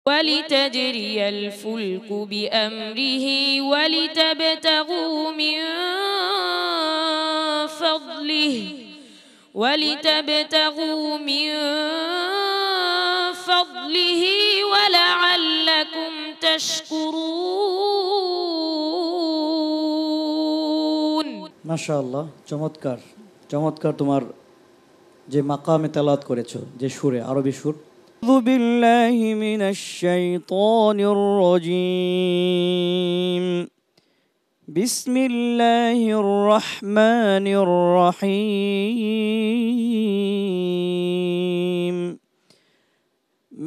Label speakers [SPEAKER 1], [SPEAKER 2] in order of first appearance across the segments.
[SPEAKER 1] ولتجري الفلك بأمره ولتبتغوا من فضله ولعلكم تشكرون
[SPEAKER 2] মাশাআল্লাহ চমৎকার চমৎকার তোমার যে মাকামে তেলাওয়াত করেছো যে সুরে আরবি সুর আউযু বিল্লাহি মিনাশ শাইতানির রাজীম বিসমিল্লাহির রহমানির রহিম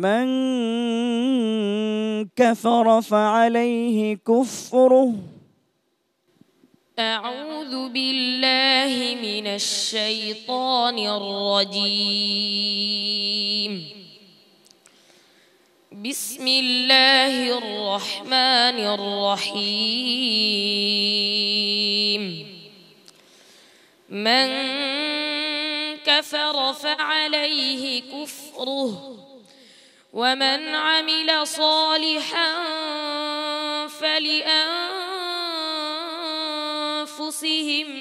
[SPEAKER 2] মান কাফারা ফাআলাইহি কুফরুহু
[SPEAKER 1] أعوذ بالله من الشيطان الرجيم بسم الله الرحمن الرحيم من كفر فعليه كفره ومن عمل صالحا فلأنفسهم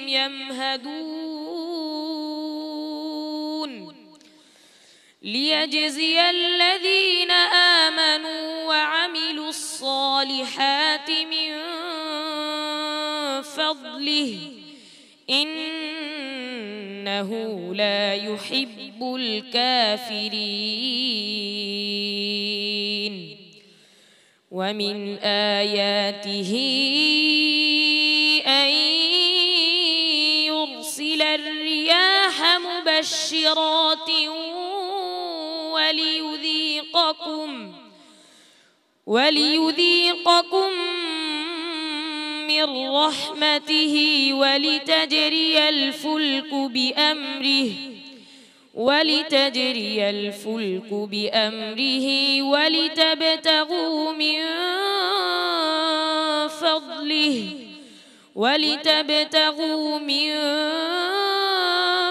[SPEAKER 1] يمهدون ليجزي الذين آمنوا وعملوا الصالحات من فضله إنه لا يحب الكافرين ومن آياته أن يرسل الرياح مبشرات وليذيقكم من رحمته ولتجري الفلك بأمره ولتبتغوا من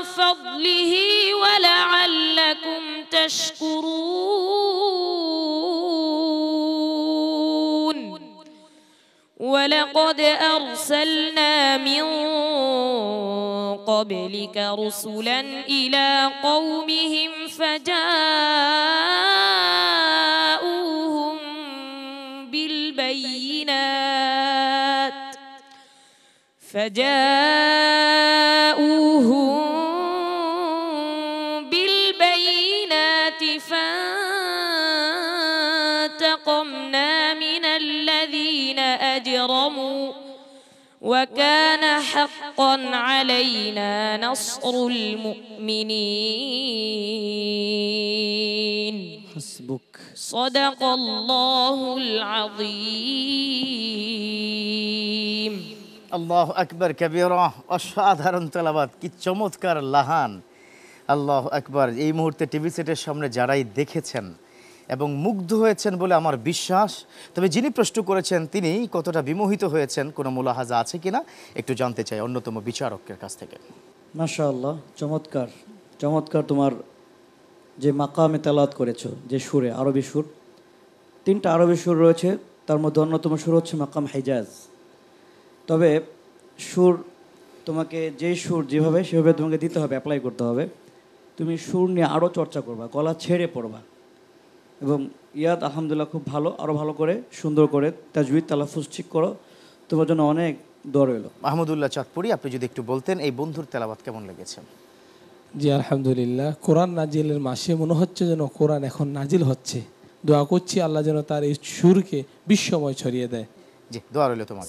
[SPEAKER 1] فضله ولعلكم تشكرون ولقد أرسلنا من قبلك رسلا إلى قومهم فجاءوهم بالبينات فانتقمنا من الذين أجرموا وكان حقا علينا نصر المؤمنين
[SPEAKER 2] حسبك
[SPEAKER 1] صدق الله العظيم
[SPEAKER 3] আল্লাহু আকবার কবীরা অসাধারণ তেলাওয়াত কি চমৎকার লাহান আল্লাহু আকবার এই মুহূর্তে টিভি সেটের সামনে যারাই দেখেছেন এবং মুগ্ধ হয়েছেন বলে আমার বিশ্বাস তবে যিনি প্রশ্ন করেছেন তিনি কতটা বিমোহিত হয়েছেন কোনো মুলাহাজা আছে কিনা একটু জানতে চাই অন্যতম বিচারকের কাছ থেকে
[SPEAKER 2] মাশাআল্লাহ চমৎকার চমৎকার তোমার যে মাকামে তেলাওয়াত করেছো যে সুরে আরবি সুর তিনটা আরবি সুর রয়েছে তার মধ্যে অন্যতম সুর হচ্ছে মাকাম হিজাজ তবে সুর তোমাকে যেই সুর যেভাবে সেভাবে তোমাকে দিতে হবে অ্যাপ্লাই করতে হবে তুমি সুর নিয়ে আরও চর্চা করবা গলা ছেড়ে পড়বা এবং ইয়াদ আলহামদুলিল্লাহ খুব ভালো আরও ভালো করে সুন্দর করে তাজউইদ তালাফুজ ঠিক করো তোমার জন্য অনেক দোয়া রইল
[SPEAKER 3] মাহমুদুল্লাহ চাঁদপুরি আপনি যদি একটু বলতেন এই বন্ধুর তেলাওয়াত কেমন লেগেছে
[SPEAKER 4] জি আলহামদুলিল্লাহ কোরআন নাজিলের মাসে মনে হচ্ছে যেন কোরআন এখন নাজিল হচ্ছে দোয়া করছি আল্লাহ যেন তার এই সুরকে বিশ্বময় ছড়িয়ে দেয়
[SPEAKER 3] জি দোয়া রইল তোমার